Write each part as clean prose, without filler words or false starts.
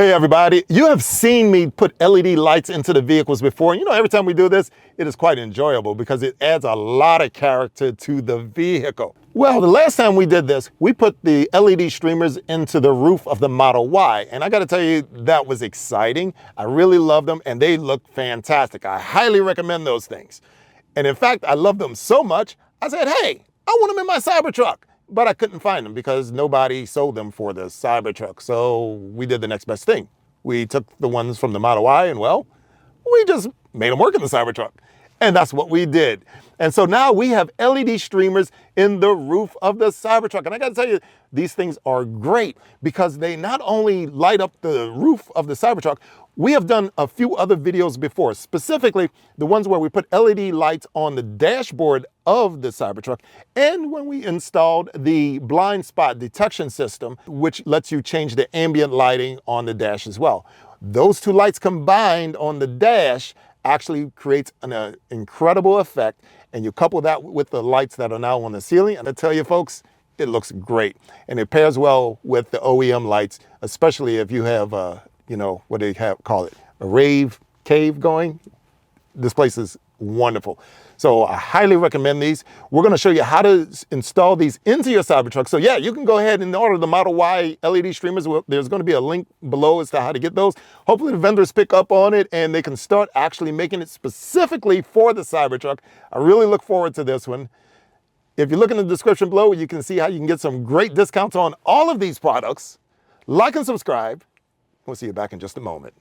Hey everybody, you have seen me put LED lights into the vehicles before. You know, every time we do this, it is quite enjoyable because it adds a lot of character to the vehicle. Well, the last time we did this, we put the LED streamers into the roof of the Model Y. And I gotta tell you, that was exciting. I really love them and they look fantastic. I highly recommend those things. And in fact, I love them so much, I said, hey, I want them in my Cybertruck. But I couldn't find them because nobody sold them for the Cybertruck. So we did the next best thing. We took the ones from the Model Y and, well, we just made them work in the Cybertruck. And that's what we did. And so now we have LED streamers in the roof of the Cybertruck. And I got to tell you, these things are great because they not only light up the roof of the Cybertruck, we have done a few other videos before, specifically the ones where we put LED lights on the dashboard of the Cybertruck, and when we installed the blind spot detection system, which lets you change the ambient lighting on the dash as well. Those two lights combined on the dash actually creates an incredible effect, and you couple that with the lights that are now on the ceiling, and I tell you folks, it looks great. And it pairs well with the OEM lights, especially if you have, you know, what do they call it, a Rave Cave going. This place is wonderful. So I highly recommend these. We're going to show you how to install these into your Cybertruck. So yeah, you can go ahead and order the Model Y LED streamers. There's going to be a link below as to how to get those. Hopefully the vendors pick up on it and they can start actually making it specifically for the Cybertruck. I really look forward to this one. If you look in the description below, you can see how you can get some great discounts on all of these products. Like and subscribe. We'll see you back in just a moment.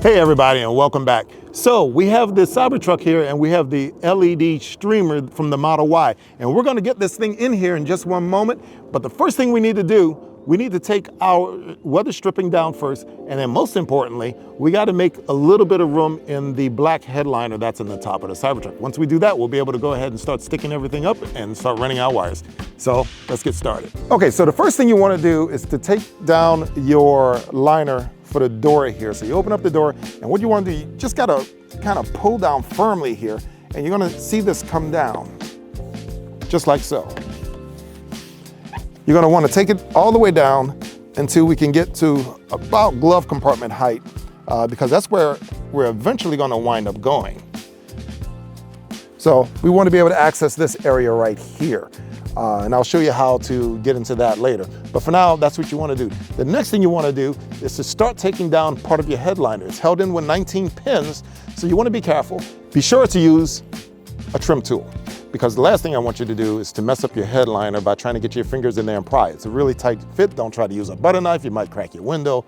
Hey everybody, and welcome back. So we have the Cybertruck here and we have the LED streamer from the Model Y. And we're gonna get this thing in here in just one moment. But the first thing we need to do, we need to take our weather stripping down first. And then most importantly, we gotta make a little bit of room in the black headliner that's in the top of the Cybertruck. Once we do that, we'll be able to go ahead and start sticking everything up and start running our wires. So let's get started. Okay, so the first thing you wanna do is to take down your liner for the door here. So you open up the door, and what you want to do, you just gotta kind of pull down firmly here, and you're gonna see this come down, just like so. You're gonna want to take it all the way down until we can get to about glove compartment height, because that's where we're eventually gonna wind up going. So we want to be able to access this area right here. And I'll show you how to get into that later. But for now, that's what you want to do. The next thing you want to do is to start taking down part of your headliner. It's held in with 19 pins, so you want to be careful. Be sure to use a trim tool, because the last thing I want you to do is to mess up your headliner by trying to get your fingers in there and pry. It's a really tight fit. Don't try to use a butter knife. You might crack your window.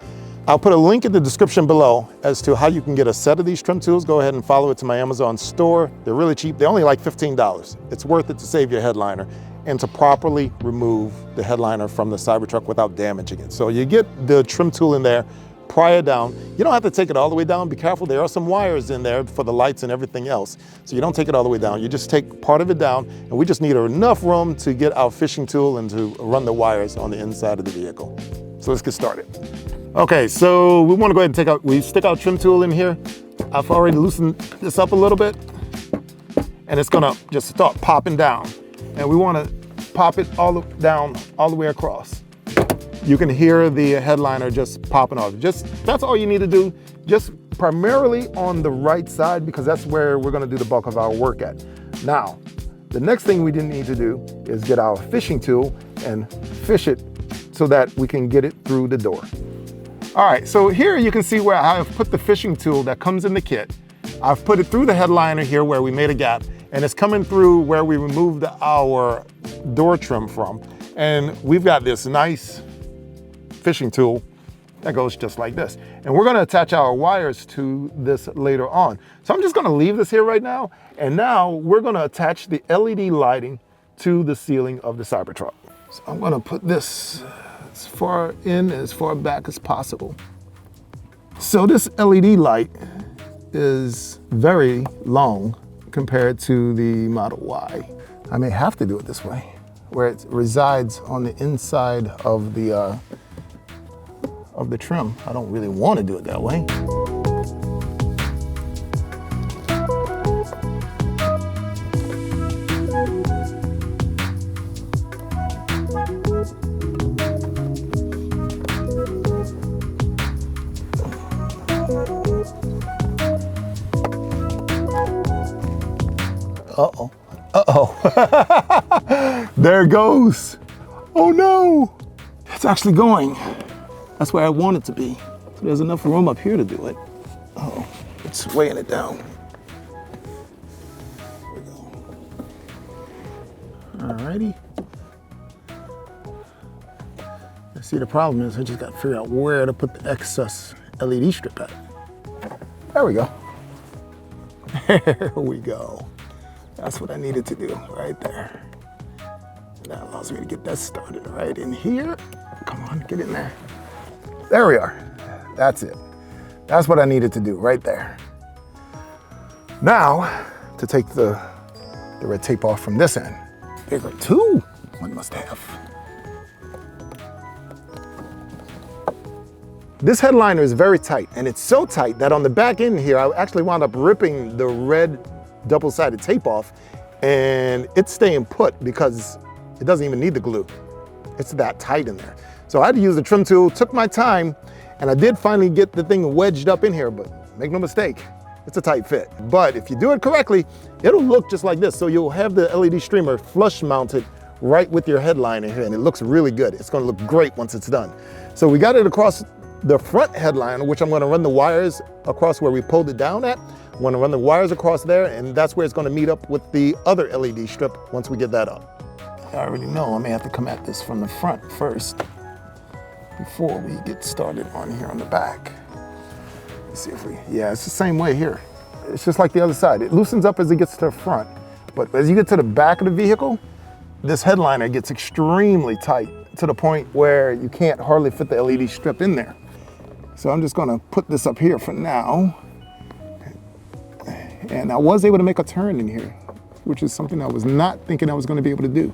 I'll put a link in the description below as to how you can get a set of these trim tools. Go ahead and follow it to my Amazon store. They're really cheap. They're only like $15. It's worth it to save your headliner and to properly remove the headliner from the Cybertruck without damaging it. So you get the trim tool in there, pry it down. You don't have to take it all the way down. Be careful, there are some wires in there for the lights and everything else. So you don't take it all the way down. You just take part of it down, and we just need enough room to get our fishing tool and to run the wires on the inside of the vehicle. So let's get started. Okay, so we want to go ahead and we stick our trim tool in here. I've already loosened this up a little bit, and it's gonna just start popping down. And we want to pop it all down, all the way across. You can hear the headliner just popping off. That's all you need to do, just primarily on the right side, because that's where we're going to do the bulk of our work at. Now, the next thing we need to do is get our fishing tool and fish it so that we can get it through the door. All right, so here you can see where I've put the fishing tool that comes in the kit. I've put it through the headliner here where we made a gap, and it's coming through where we removed our door trim from. And we've got this nice fishing tool that goes just like this. And we're gonna attach our wires to this later on. So I'm just gonna leave this here right now. And now we're gonna attach the LED lighting to the ceiling of the Cybertruck. So I'm gonna put this as far in and as far back as possible. So this LED light is very long compared to the Model Y. I may have to do it this way, where it resides on the inside of the of the trim. I don't really want to do it that way. Uh-oh. Uh-oh. There it goes. Oh no. It's actually going. That's where I want it to be. So there's enough room up here to do it. Oh, it's weighing it down. There we go. Alrighty. See, the problem is I just got to figure out where to put the excess LED strip at. There we go. There we go. That's what I needed to do right there. That allows me to get that started right in here. Come on, get in there. There we are. That's it. That's what I needed to do right there. Now, to take the red tape off from this end. Bigger too, one must have. This headliner is very tight, and it's so tight that on the back end here, I actually wound up ripping the red double-sided tape off, and it's staying put because it doesn't even need the glue. It's that tight in there. So I had to use the trim tool, took my time, and I did finally get the thing wedged up in here, but make no mistake, it's a tight fit. But if you do it correctly, it'll look just like this. So you'll have the LED streamer flush mounted right with your headliner here, and it looks really good. It's gonna look great once it's done. So we got it across the front headliner, which I'm gonna run the wires across where we pulled it down at. I'm gonna run the wires across there, and that's where it's gonna meet up with the other LED strip once we get that up. I already know I may have to come at this from the front first before we get started on here on the back. Let's see if we, yeah, it's the same way here. It's just like the other side. It loosens up as it gets to the front, but as you get to the back of the vehicle, this headliner gets extremely tight to the point where you can't hardly fit the LED strip in there. So I'm just gonna put this up here for now. And I was able to make a turn in here, which is something I was not thinking I was gonna be able to do.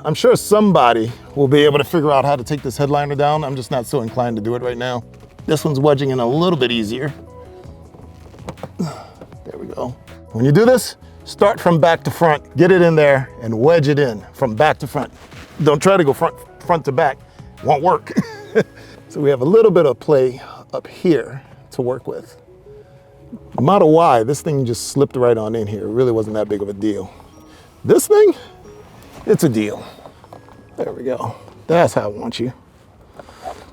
I'm sure somebody will be able to figure out how to take this headliner down. I'm just not so inclined to do it right now. This one's wedging in a little bit easier. There we go. When you do this, start from back to front, get it in there and wedge it in from back to front. Don't try to go front to back, won't work. So we have a little bit of play up here to work with. The Model Y, this thing just slipped right on in here. It really wasn't that big of a deal. This thing, it's a deal. There we go. That's how I want you.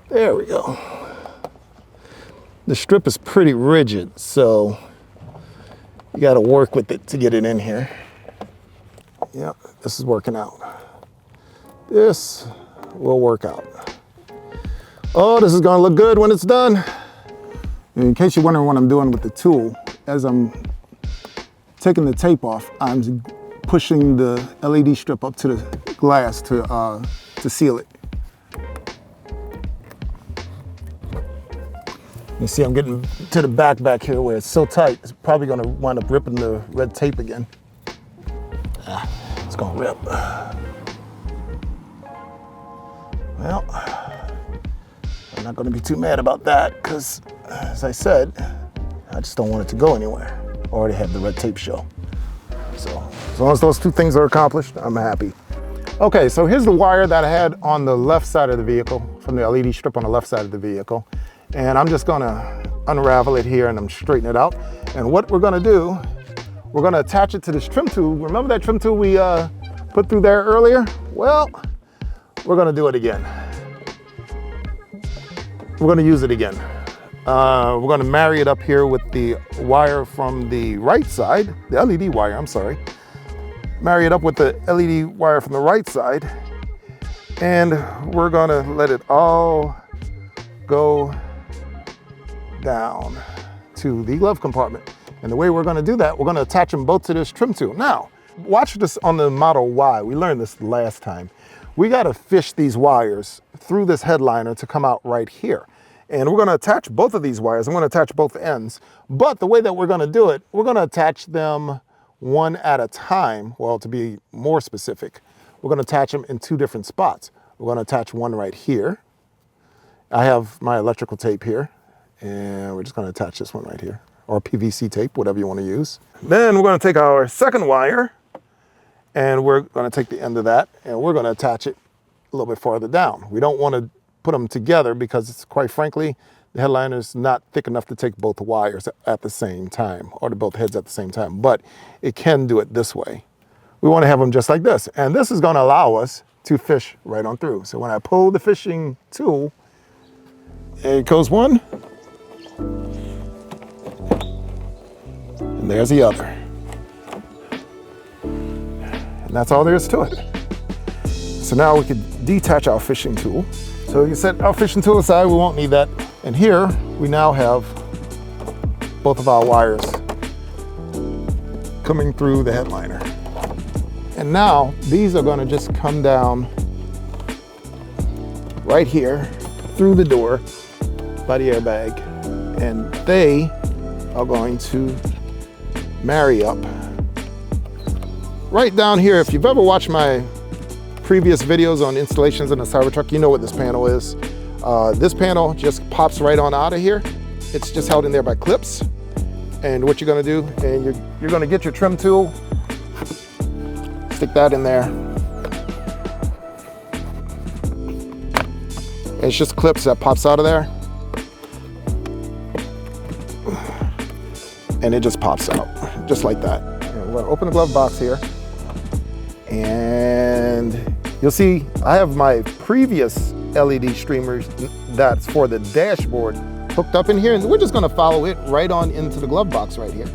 There we go. The strip is pretty rigid, so you gotta work with it to get it in here. Yep, this is working out. This will work out. Oh, this is gonna look good when it's done. In case you're wondering what I'm doing with the tool, as I'm taking the tape off, I'm pushing the LED strip up to the glass to seal it. You see I'm getting to the back here where it's so tight, it's probably gonna wind up ripping the red tape again. It's gonna rip. Well, I'm not gonna be too mad about that because, as I said, I just don't want it to go anywhere. I already have the red tape show. So as long as those two things are accomplished, I'm happy. Okay, so here's the wire that I had on the left side of the vehicle, from the LED strip on the left side of the vehicle. And I'm just gonna unravel it here and I'm straightening it out. And what we're gonna do, we're gonna attach it to this trim tool. Remember that trim tool we put through there earlier? Well, we're gonna do it again. We're gonna use it again. We're gonna marry it up here with the wire from the right side, the LED wire, I'm sorry. Marry it up with the LED wire from the right side. And we're gonna let it all go down to the glove compartment. And the way we're gonna do that, we're gonna attach them both to this trim tool. Now, watch this on the Model Y. We learned this last time. We gotta fish these wires through this headliner to come out right here. And we're gonna attach both of these wires. I'm gonna attach both ends. But the way that we're gonna do it, we're gonna attach them one at a time. Well, to be more specific, we're gonna attach them in two different spots. We're gonna attach one right here. I have my electrical tape here, and we're just going to attach this one right here, or PVC tape, whatever you want to use. Then we're going to take our second wire, and we're going to take the end of that, and we're going to attach it a little bit farther down. We don't want to put them together because it's, quite frankly, the headliner is not thick enough to take both wires at the same time, or both heads at the same time, but it can do it this way. We want to have them just like this, and this is going to allow us to fish right on through. So when I pull the fishing tool, there goes one, and there's the other. And that's all there is to it. So now we can detach our fishing tool. So you set our fishing tool aside, we won't need that. And here we now have both of our wires coming through the headliner. And now these are going to just come down right here through the door by the airbag, and they are going to marry up right down here. If you've ever watched my previous videos on installations in a Cybertruck, you know what this panel is. This panel just pops right on out of here. It's just held in there by clips. And what you're gonna do, and you're gonna get your trim tool, stick that in there. And it's just clips that pops out of there. And it just pops out, just like that. And we're gonna open the glove box here. And you'll see I have my previous LED streamers that's for the dashboard hooked up in here, and we're just gonna follow it right on into the glove box right here.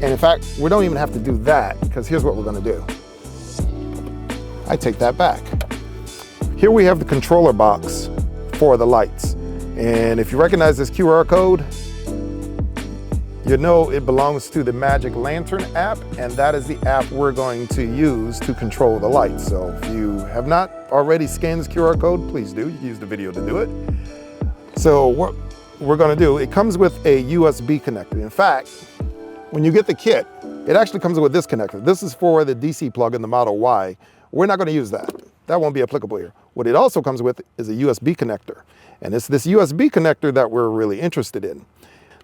And in fact, we don't even have to do that, because here's what we're gonna do. I take that back. Here we have the controller box for the lights. And if you recognize this QR code, you know it belongs to the Magic Lantern app, and that is the app we're going to use to control the lights. So if you have not already scanned this QR code, please do. You can use the video to do it. So what we're going to do, it comes with a USB connector. In fact, when you get the kit, it actually comes with this connector. This is for the DC plug in the Model Y. We're not going to use that. That won't be applicable here. What it also comes with is a USB connector. And it's this USB connector that we're really interested in.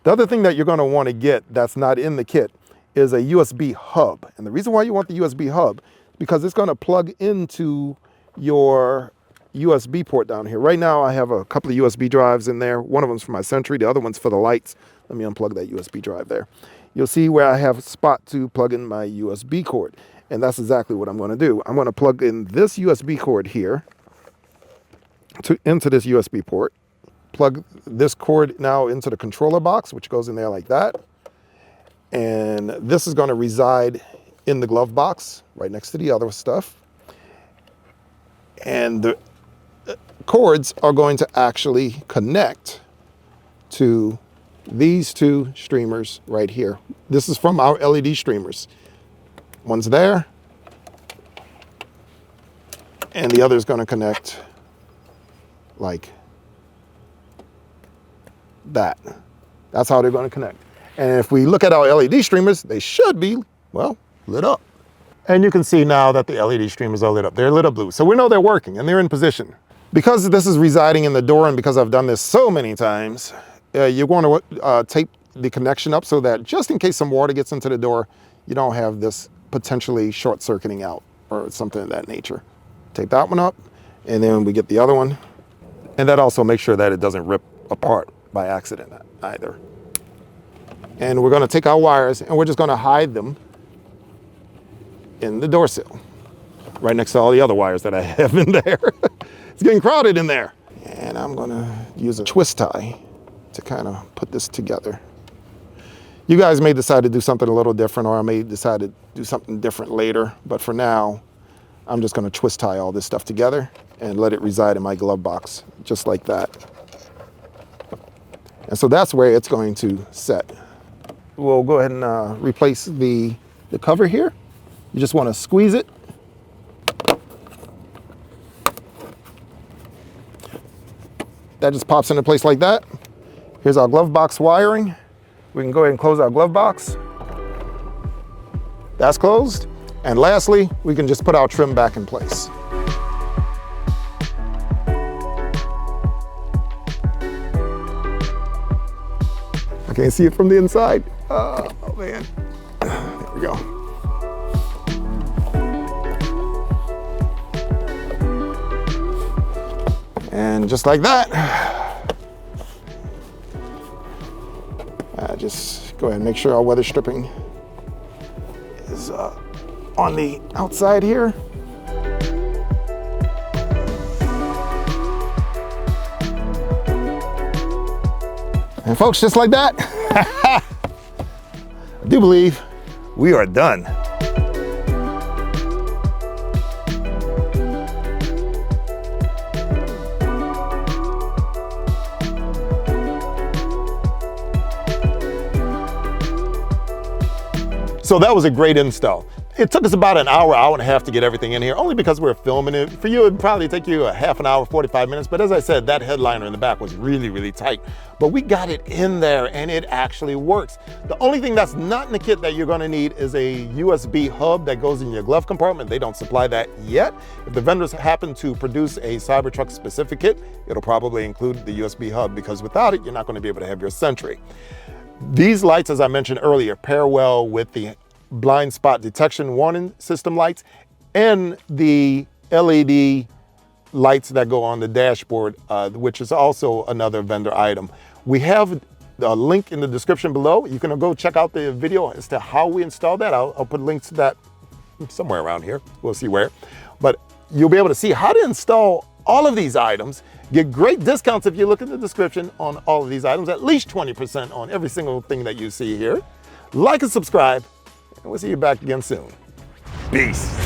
The other thing that you're going to want to get that's not in the kit is a USB hub. And the reason why you want the USB hub is because it's going to plug into your USB port down here. Right now I have a couple of USB drives in there. One of them's for my Sentry, the other one's for the lights. Let me unplug that USB drive there. You'll see where I have a spot to plug in my USB cord. And that's exactly what I'm going to do. I'm going to plug in this USB cord here into this USB port. Plug this cord now into the controller box, which goes in there like that. And this is going to reside in the glove box right next to the other stuff. And the cords are going to actually connect to these two streamers right here. This is from our LED streamers. One's there, and the other is going to connect like that. That's how they're going to connect. And if we look at our LED streamers, they should be, well, lit up. And you can see now that the LED streamers are lit up. They're lit up blue. So we know they're working and they're in position. Because this is residing in the door, and because I've done this so many times, you're going to tape the connection up so that just in case some water gets into the door, you don't have this potentially short-circuiting out or something of that nature. Take that one up, and then we get the other one. And that also makes sure that it doesn't rip apart by accident either. And we're going to take our wires and we're just going to hide them in the door sill, right next to all the other wires that I have in there. It's getting crowded in there. And I'm going to use a twist tie to kind of put this together. You guys may decide to do something a little different, or I may decide to do something different later. But for now, I'm just going to twist tie all this stuff together and let it reside in my glove box, just like that. And so that's where it's going to set. We'll go ahead and replace the cover here. You just want to squeeze it. That just pops into place like that. Here's our glove box wiring. We can go ahead and close our glove box. That's closed. And lastly, we can just put our trim back in place. can't see it from the inside. Oh man, there we go. And just like that, just go ahead and make sure our weather stripping is on the outside here. And folks, just like that, I do believe we are done. So that was a great install. It took us about an hour, hour and a half to get everything in here, only because we're filming it. For you, it'd probably take you a half an hour, 45 minutes. But as I said, that headliner in the back was really, really tight. But we got it in there and it actually works. The only thing that's not in the kit that you're gonna need is a USB hub that goes in your glove compartment. They don't supply that yet. If the vendors happen to produce a Cybertruck specific kit, it'll probably include the USB hub, because without it, you're not gonna be able to have your Sentry. These lights, as I mentioned earlier, pair well with the blind spot detection warning system lights and the LED lights that go on the dashboard, which is also another vendor item. We have a link in the description below. You can go check out the video as to how we install that. I'll put links to that somewhere around here. We'll see where. But you'll be able to see how to install all of these items. Get great discounts if you look in the description on all of these items, at least 20% on every single thing that you see here. Like and subscribe, and we'll see you back again soon. Peace.